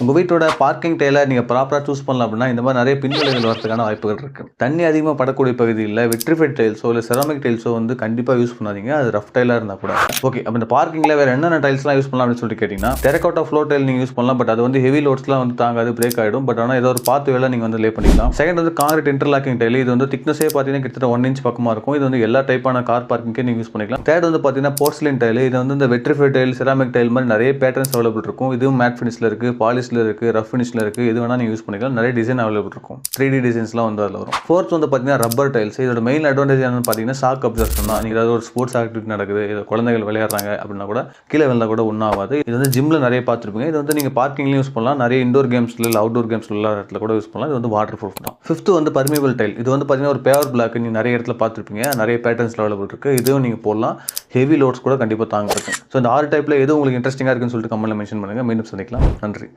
உங்கள் வீட்டோட பார்க்கிங் டைலை நீங்கள் ப்ராப்பராக சூஸ் பண்ணலாம் அப்படின்னா இந்த மாதிரி நிறைய பின்விளைவுகள் வரதுக்கான வாய்ப்புகள் இருக்குது. தண்ணி அதிகமாக படக்கூடிய பகுதியில் விட்ரிஃபைட் டைல்ஸோ இல்லை செராமிக் டைல்ஸோ வந்து கண்டிப்பாக யூஸ் பண்ணாதீங்க. அது ரஃப் டைலாக இருந்தால் கூட ஓகே. அப்போ இந்த பார்க்கிங்கில் வேறு என்னென்ன டைல்ஸ்லாம் யூஸ் பண்ணலாம் அப்படின்னு சொல்லிட்டு கேட்டிங்கன்னா டெரகோட்டா ஃப்ளோர் டைல் நீங்கள் யூஸ் பண்ணலாம். பட் அது வந்து ஹெவி லோட்ஸ்லாம் வந்து தாங்காது, பிரேக் ஆகிடும். பட் ஆனால் ஏதோ ஒரு பாத்து வேலை நீங்கள் வந்து லே பண்ணிக்கலாம். செகண்ட் வந்து கான்கிரீட் இன்டர்லாக்கிங் டைல். இது வந்து திக்னஸே பார்த்தீங்கன்னா கிட்டத்தட்ட 1 inch பக்கமாக இருக்கும். இது வந்து எல்லா டைப்பான கார் பார்க்கிங்கே நீங்கள் யூஸ் பண்ணிக்கலாம். தேர்ட் வந்து பார்த்தீங்கன்னா போர்சிலின் டைல். இது வந்து இந்த விட்ரிஃபைட் டைல், செராமிக் டைல் மாதிரி நிறைய பேட்டர்ன்ஸ் அவைலபிள் இருக்கும். இதுவும் மேட் ஃபினிஷில் இருக்குது, பாலிஷில் இருக்குது, ரஃப் ஃபினிஷில் இருக்குது. இது வேணால் நீங்கள் யூஸ் பண்ணிக்கலாம். நிறைய டிசைன் அவைலபிள் இருக்கும். 3D டிசைன்ஸ்லாம் வந்து அதில் வரும். ஃபோர்த் வந்து பார்த்தீங்கன்னா ரப்பர் டைல்ஸ். இதோட மெயின் அட்வான்டேஜ் என்னன்னு பார்த்தீங்கன்னா ஷாக் அப்சர்ஷன் தான். நீங்கள் ஏதாவது ஒரு ஸ்போர்ட்ஸ் ஆக்டிவிட்டி நடக்குது, இது குழந்தைகள் விளையாடுறாங்க அப்படின்னா கூட கீழே விழுந்தா கூட ஒன்றும் ஆகாது. இது வந்து ஜிம்மில் நிறைய பார்த்துருப்பீங்க. இது வந்து நீங்கள் பார்க்கிங்லையும் யூஸ் பண்ணலாம். நிறைய இண்டோர் கேம்ஸில் இல்லை அவுட்டோர் கேம்ஸில் உள்ள இடத்துல கூட யூஸ் பண்ணலாம். இது வந்து வாட்டர் ப்ரூஃப் தான். ஃபிஃப்த்து வந்து பர்மியபிள் டைல். இது வந்து பார்த்தீங்கன்னா ஒரு பேவர் பிளாக். நீங்கள் நிறைய இடத்துல பார்த்துருப்பீங்க. நிறைய பேட்டர்ன்ஸ் அவைலபிள் இருக்குது. இதுவும் நீங்கள் போடலாம். ஹெவி லோட்ஸ் கூட கண்டிப்பாக தாங்க இருக்கும். ஸோ இந்த 6 டைப்பில் எது உங்களுக்கு இன்ட்ரெஸ்டிங்காக இருக்குன்னு சொல்லிட்டு கமெண்ட்ல மென்ஷன் பண்ணுங்கள். மீண்டும் சந்திக்கலாம். நன்றி.